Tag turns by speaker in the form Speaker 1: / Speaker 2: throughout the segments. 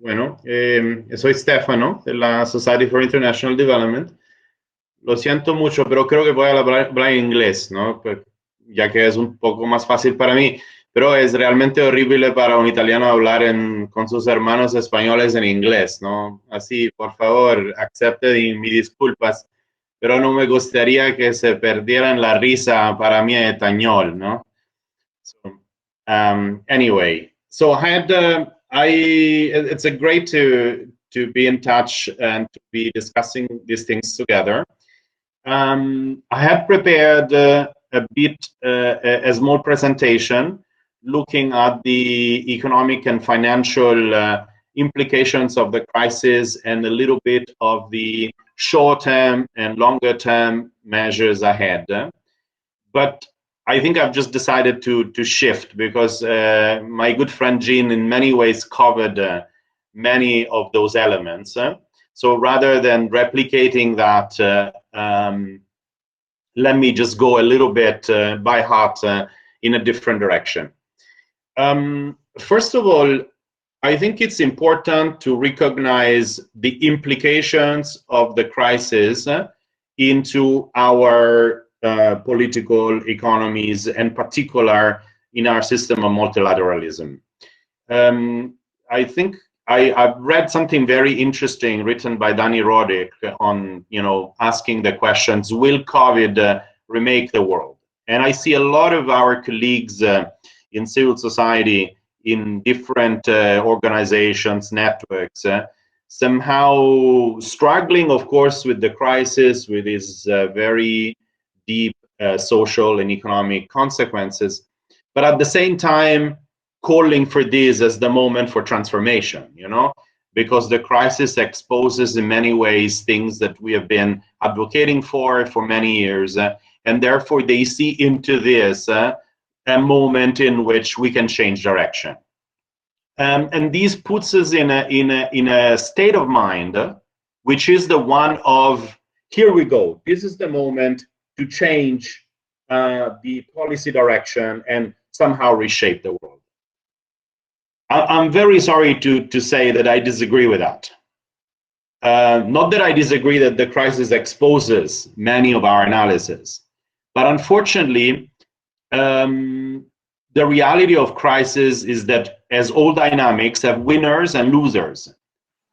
Speaker 1: Bueno, soy Stefano de la Society for International Development. Lo siento mucho, pero creo que voy a hablar en inglés, ¿no? Pues, ya que es un poco más fácil para mí, pero es realmente horrible para un italiano hablar con sus hermanos españoles en inglés, ¿no? Así, por favor, acepte mis disculpas, pero no me gustaría que se perdieran la risa para mí en español, ¿no? So, anyway, so it's a great to be in touch and to be discussing these things together. I have prepared a small presentation looking at the economic and financial implications of the crisis and a little bit of the short-term and longer-term measures ahead. But I think I've just decided to shift because my good friend Jean in many ways covered many of those elements. So rather than replicating that, let me just go a little bit by heart in a different direction. First of all, I think it's important to recognize the implications of the crisis into our political economies, and particular in our system of multilateralism. I think I've read something very interesting written by Dani Roddick on, asking the questions, will COVID remake the world? And I see a lot of our colleagues in civil society, in different organizations, networks, somehow struggling, of course, with the crisis, with its very deep social and economic consequences, but at the same time calling for this as the moment for transformation, because the crisis exposes in many ways things that we have been advocating for many years, and therefore they see into this a moment in which we can change direction. And this puts us in a state of mind, which is the one of, here we go, this is the moment to change the policy direction and somehow reshape the world. I'm very sorry to say that I disagree with that. Not that I disagree that the crisis exposes many of our analysis, but unfortunately, the reality of crisis is that as all dynamics have winners and losers.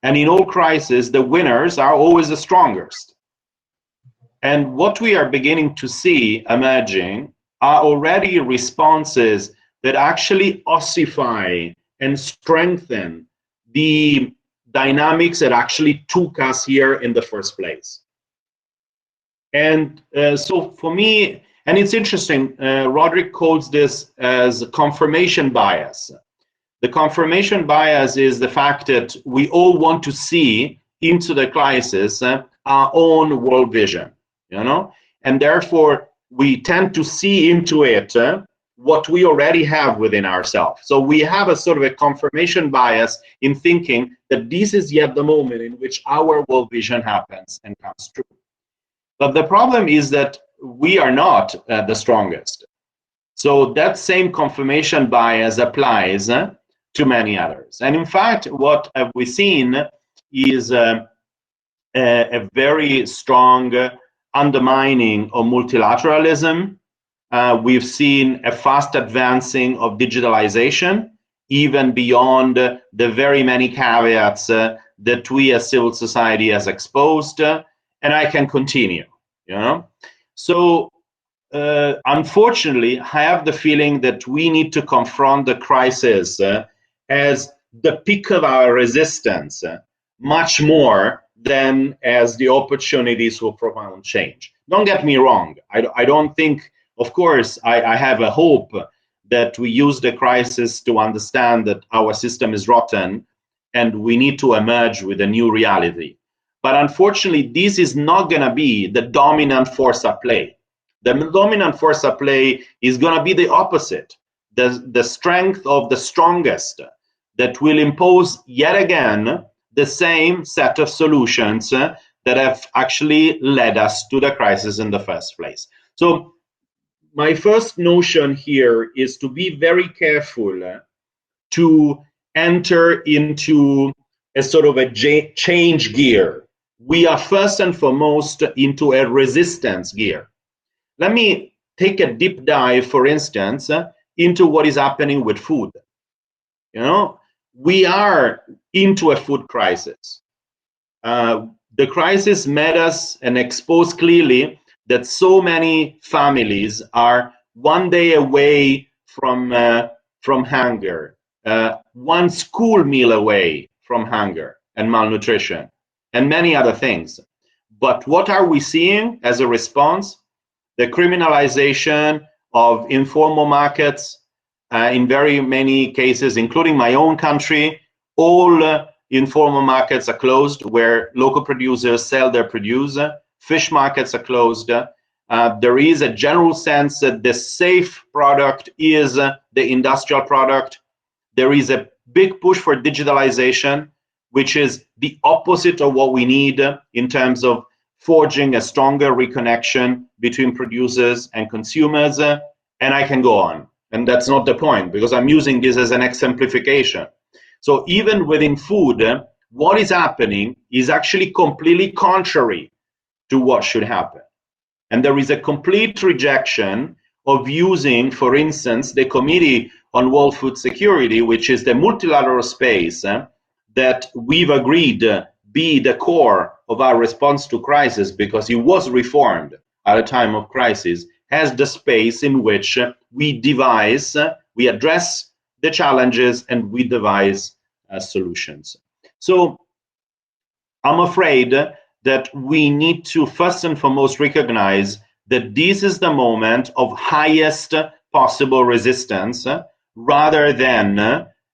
Speaker 1: And in all crises, the winners are always the strongest. And what we are beginning to see emerging are already responses that actually ossify and strengthen the dynamics that actually took us here in the first place. And so for me, and it's interesting, Roderick calls this as confirmation bias. The confirmation bias is the fact that we all want to see into the crisis our own world vision, and therefore we tend to see into it what we already have within ourselves. So we have a sort of a confirmation bias in thinking that this is yet the moment in which our world vision happens and comes true. But the problem is that we are not the strongest. So that same confirmation bias applies to many others. And in fact, what have we seen is a very strong undermining of multilateralism. We've seen a fast advancing of digitalization, even beyond the very many caveats that we as civil society has exposed, and I can continue, So unfortunately, I have the feeling that we need to confront the crisis as the peak of our resistance, much more than as the opportunities for profound change. Don't get me wrong. I don't think, of course, I have a hope that we use the crisis to understand that our system is rotten and we need to emerge with a new reality. But unfortunately, this is not going to be the dominant force at play. The dominant force at play is going to be the opposite, the strength of the strongest that will impose yet again the same set of solutions that have actually led us to the crisis in the first place. So my first notion here is to be very careful to enter into a sort of a change gear. We are first and foremost into a resistance gear. Let me take a deep dive, for instance, into what is happening with food. You know, we are into a food crisis. The crisis made us and exposed clearly that so many families are one day away from hunger, one school meal away from hunger and malnutrition, and many other things. But what are we seeing as a response? The criminalization of informal markets, in very many cases, including my own country. All informal markets are closed where local producers sell their produce. Fish markets are closed. There is a general sense that the safe product is the industrial product. There is a big push for digitalization, which is the opposite of what we need in terms of forging a stronger reconnection between producers and consumers. And I can go on. And that's not the point, because I'm using this as an exemplification. So even within food, what is happening is actually completely contrary to what should happen. And there is a complete rejection of using, for instance, the Committee on World Food Security, which is the multilateral space that we've agreed be the core of our response to crisis, because it was reformed at a time of crisis, as the space in which we devise, we address the challenges, and we devise solutions. So I'm afraid that we need to first and foremost recognize that this is the moment of highest possible resistance, rather than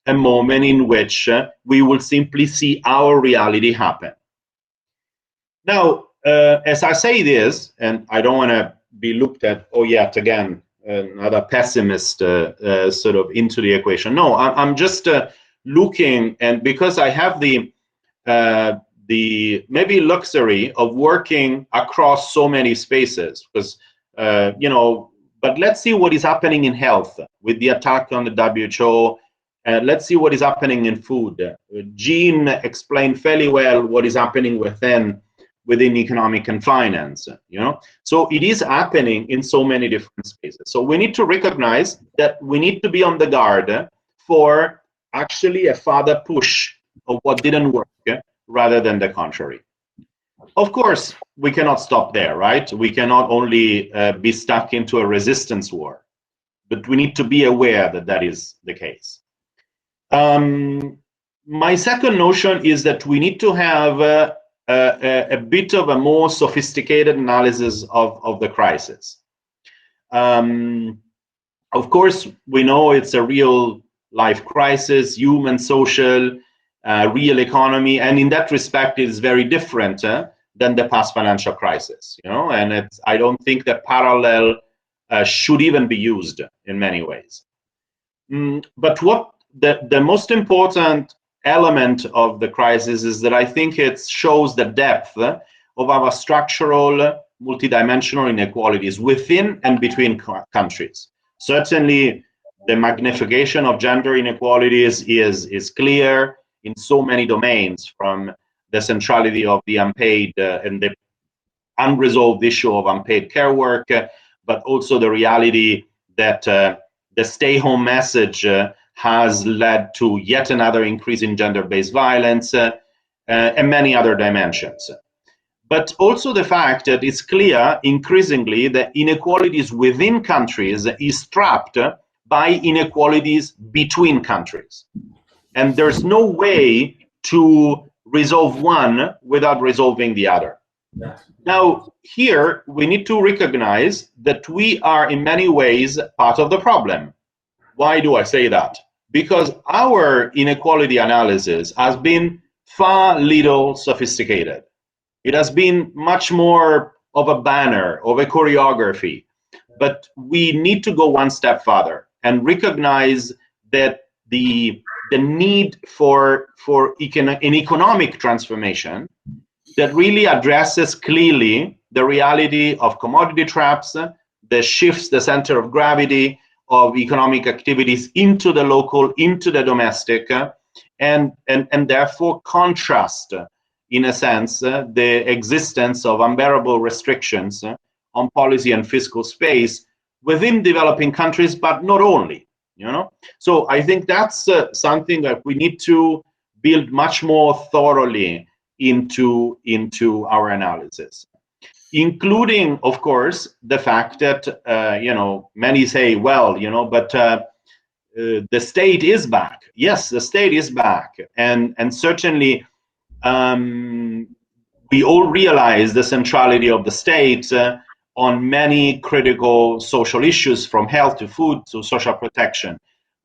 Speaker 1: a moment in which we will simply see our reality happen. Now, as I say this, and I don't want to be looked at, oh, yet again, another pessimist sort of into the equation. No, I'm just looking, and because I have the maybe luxury of working across so many spaces, because you know, but let's see what is happening in health with the attack on the WHO. Let's see what is happening in food. Jean explained fairly well what is happening within economic and finance, you know. So it is happening in so many different spaces. So we need to recognize that we need to be on the guard for actually a further push of what didn't work, rather than the contrary. Of course, we cannot stop there, right? We cannot only be stuck into a resistance war, but we need to be aware that that is the case. My second notion is that we need to have a bit of a more sophisticated analysis of the crisis. Of course, we know it's a real life crisis, human, social, real economy, and in that respect, it is very different than the past financial crisis. You know, and I don't think that parallel should even be used in many ways. But what the most important element of the crisis is that I think it shows the depth of our structural multidimensional inequalities within and between countries. Certainly, the magnification of gender inequalities is clear in so many domains, from the centrality of the unpaid and the unresolved issue of unpaid care work, but also the reality that the stay-home message has led to yet another increase in gender-based violence and many other dimensions. But also the fact that it's clear increasingly that inequalities within countries is trapped by inequalities between countries. And there's no way to resolve one without resolving the other. Now, here we need to recognize that we are in many ways part of the problem. Why do I say that? Because our inequality analysis has been far little sophisticated. It has been much more of a banner, of a choreography. But we need to go one step further and recognize that the need for an economic transformation that really addresses clearly the reality of commodity traps, that shifts the center of gravity of economic activities into the local, into the domestic, and therefore contrast, in a sense, the existence of unbearable restrictions on policy and fiscal space within developing countries, but not only, you know. So I think that's something that we need to build much more thoroughly into our analysis, including, of course, the fact that, you know, many say, well, you know, but the state is back. Yes, the state is back. And certainly we all realize the centrality of the state on many critical social issues, from health to food to social protection.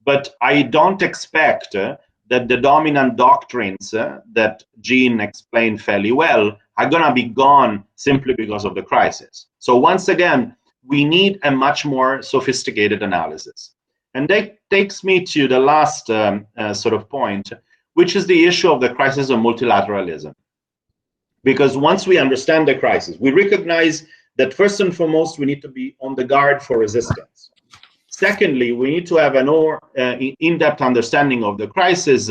Speaker 1: But I don't expect that the dominant doctrines that Jean explained fairly well are going to be gone simply because of the crisis. So once again, we need a much more sophisticated analysis. And that takes me to the last sort of point, which is the issue of the crisis of multilateralism. Because once we understand the crisis, we recognize that first and foremost, we need to be on the guard for resistance. Secondly, we need to have an more in-depth understanding of the crisis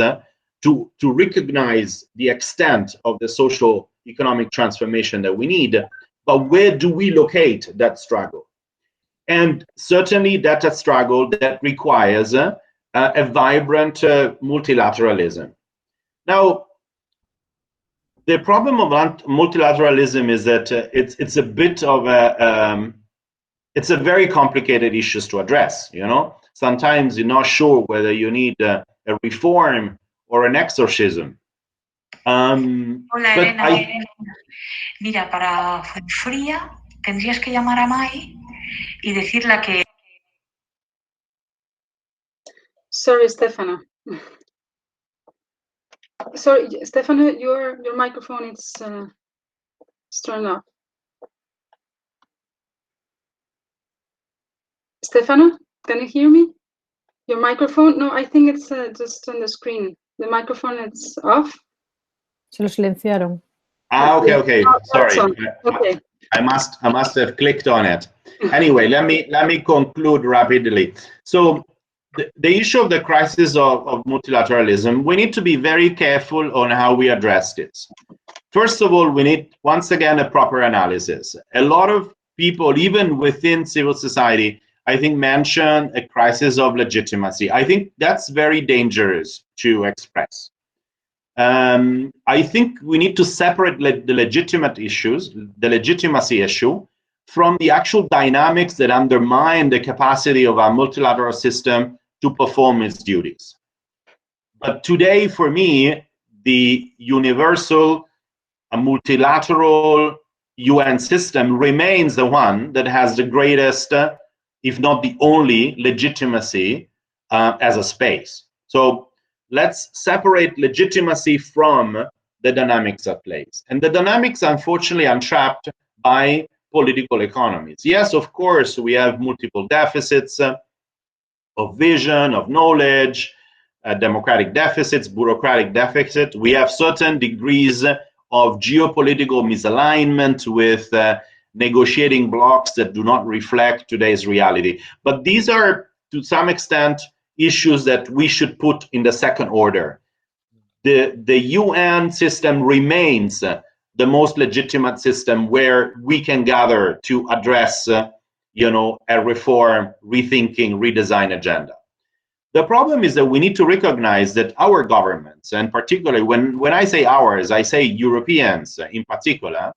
Speaker 1: to recognize the extent of the social economic transformation that we need. But where do we locate that struggle? And certainly that's a struggle that requires a vibrant multilateralism. Now, the problem of multilateralism is that it's a bit of a it's a very complicated issue to address. You know, sometimes you're not sure whether you need a reform or an exorcism.
Speaker 2: Hola, Elena. Mira, para fría tendrías que llamar a Mai y decirle que.
Speaker 3: Sorry, Stefano. Sorry, Stefano, your microphone is turned off. Stefano, can you hear me? Your microphone? No, I think it's just on the screen. The microphone is off.
Speaker 4: Se lo silenciaron.
Speaker 1: Ah, okay. Sorry.
Speaker 3: Okay.
Speaker 1: I must have clicked on it. Anyway, let me conclude rapidly. So the issue of the crisis of multilateralism, we need to be very careful on how we address this. First of all, we need, once again, a proper analysis. A lot of people, even within civil society, I think, mention a crisis of legitimacy. I think that's very dangerous to express. I think we need to separate the legitimate issues, the legitimacy issue, from the actual dynamics that undermine the capacity of our multilateral system to perform its duties. But today, for me, the universal, multilateral UN system remains the one that has the greatest, if not the only, legitimacy as a space. So let's separate legitimacy from the dynamics at play. And the dynamics, unfortunately, are trapped by political economies. Yes, of course, we have multiple deficits of vision, of knowledge, democratic deficits, bureaucratic deficit. We have certain degrees of geopolitical misalignment with negotiating blocks that do not reflect today's reality. But these are, to some extent, issues that we should put in the second order. The UN system remains the most legitimate system where we can gather to address you know, a reform, rethinking, redesign agenda. The problem is that we need to recognize that our governments, and particularly when I say ours, I say Europeans in particular,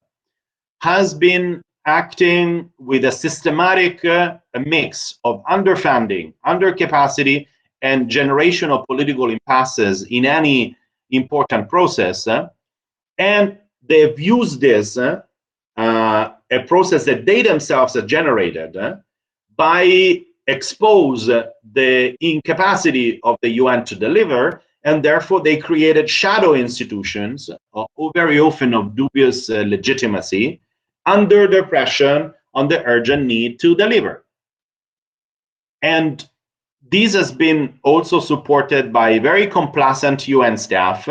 Speaker 1: has been acting with a systematic mix of underfunding, undercapacity, and generation of political impasses in any important process. And they've used this, a process that they themselves have generated, by expose the incapacity of the UN to deliver, and therefore they created shadow institutions, very often of dubious legitimacy, under the pressure on the urgent need to deliver. And this has been also supported by very complacent UN staff.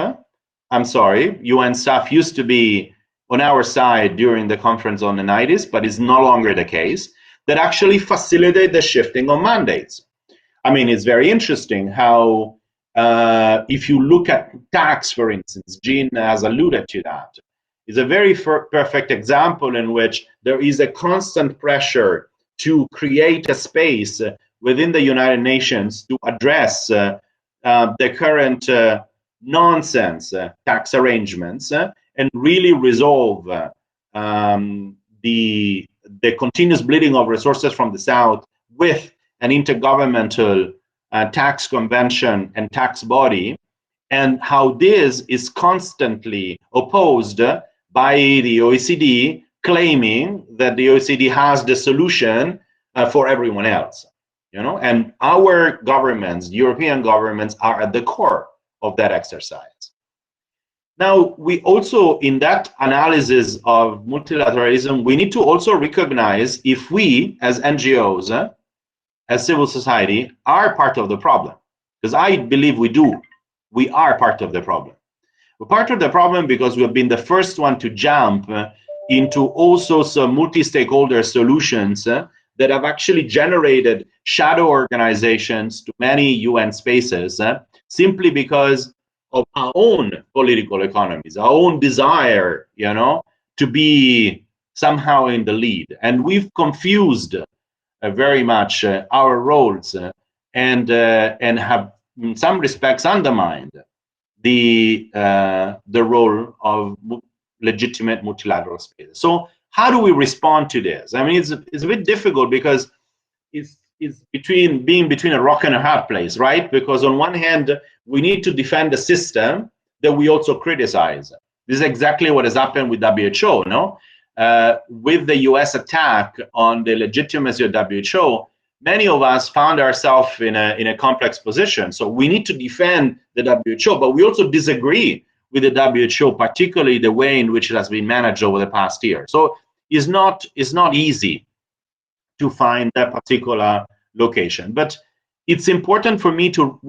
Speaker 1: I'm sorry, UN staff used to be on our side during the conference on the 90s, but is no longer the case, that actually facilitate the shifting of mandates. I mean, it's very interesting how if you look at tax, for instance, Jean has alluded to that, is a very perfect example in which there is a constant pressure to create a space within the United Nations to address the current nonsense tax arrangements and really resolve the continuous bleeding of resources from the South with an intergovernmental tax convention and tax body, and how this is constantly opposed by the OECD, claiming that the OECD has the solution for everyone else, you know, and our governments, European governments, are at the core of that exercise. Now, we also, in that analysis of multilateralism, we need to also recognize if we, as NGOs, as civil society, are part of the problem, because I believe we do. We are part of the problem. We're part of the problem because we have been the first one to jump into also some multi-stakeholder solutions that have actually generated shadow organizations to many UN spaces simply because of our own political economies, our own desire, you know, to be somehow in the lead. And we've confused very much our roles and have in some respects undermined the role of legitimate multilateral spaces. So how do we respond to this? I mean, it's a bit difficult because it's being between a rock and a hard place, right? Because on one hand, we need to defend a system that we also criticize. This is exactly what has happened with WHO, no? With the US attack on the legitimacy of WHO, many of us found ourselves in a complex position. So we need to defend the WHO, but we also disagree with the WHO, particularly the way in which it has been managed over the past year. So it's not easy to find that particular location. But it's important for me to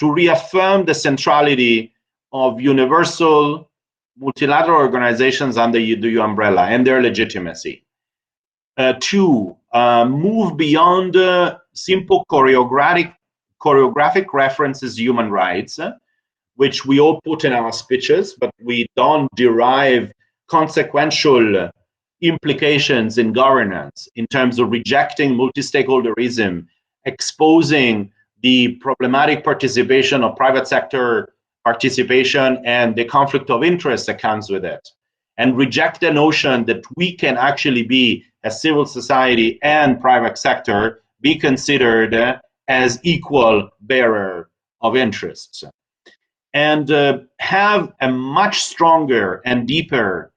Speaker 1: reaffirm the centrality of universal multilateral organizations under the EU umbrella and their legitimacy. Two, move beyond simple choreographic references to human rights, which we all put in our speeches, but we don't derive consequential implications in governance in terms of rejecting multi-stakeholderism, exposing the problematic participation of private sector participation and the conflict of interest that comes with it, and reject the notion that we can actually be, as civil society and private sector, be considered as equal bearer of interests, and have a much stronger and deeper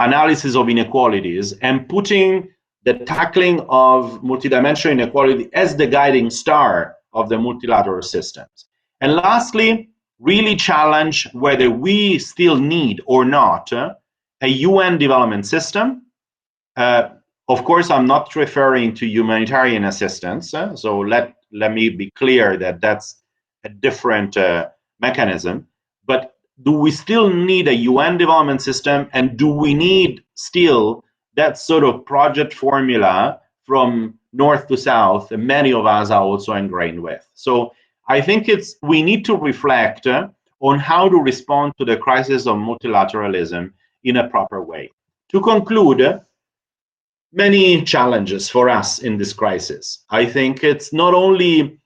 Speaker 1: analysis of inequalities, and putting the tackling of multidimensional inequality as the guiding star of the multilateral systems. And lastly, really challenge whether we still need or not a UN development system. Of course, I'm not referring to humanitarian assistance, so let me be clear that that's a different mechanism. But do we still need a UN development system, and do we need still that sort of project formula from north to south that many of us are also ingrained with? So I think we need to reflect on how to respond to the crisis of multilateralism in a proper way. To conclude, many challenges for us in this crisis. I think it's not only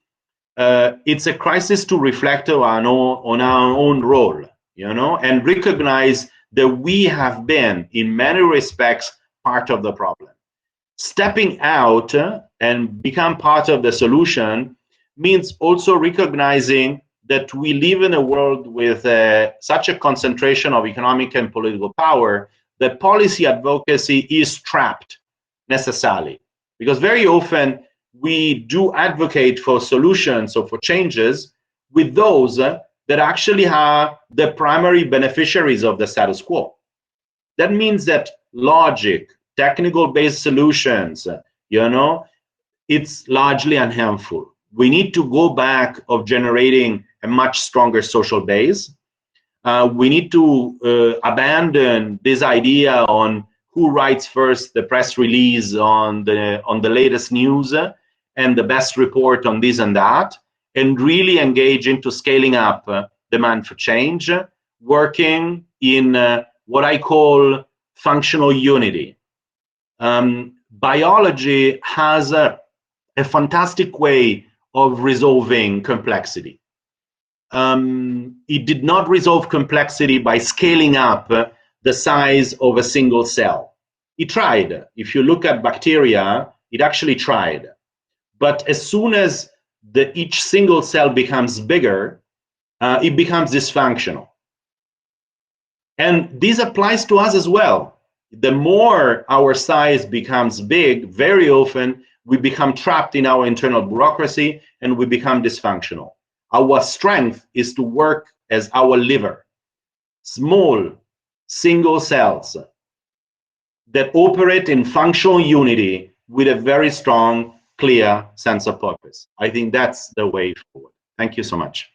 Speaker 1: it's a crisis to reflect on our own role, you know, and recognize that we have been, in many respects, part of the problem. Stepping out and become part of the solution means also recognizing that we live in a world with such a concentration of economic and political power that policy advocacy is trapped necessarily. Because very often we do advocate for solutions or for changes with those that actually are the primary beneficiaries of the status quo. That means that logic, technical-based solutions, you know, it's largely unhelpful. We need to go back of generating a much stronger social base. We need to abandon this idea on who writes first the press release on the latest news and the best report on this and that, and really engage into scaling up demand for change, working in what I call functional unity. Biology has a fantastic way of resolving complexity. It did not resolve complexity by scaling up the size of a single cell. It tried. If you look at bacteria, it actually tried. But as soon as each single cell becomes bigger, it becomes dysfunctional. And this applies to us as well. The more our size becomes big, very often we become trapped in our internal bureaucracy and we become dysfunctional. Our strength is to work as our liver, small, single cells that operate in functional unity with a very strong, clear sense of purpose. I think that's the way forward. Thank you so much.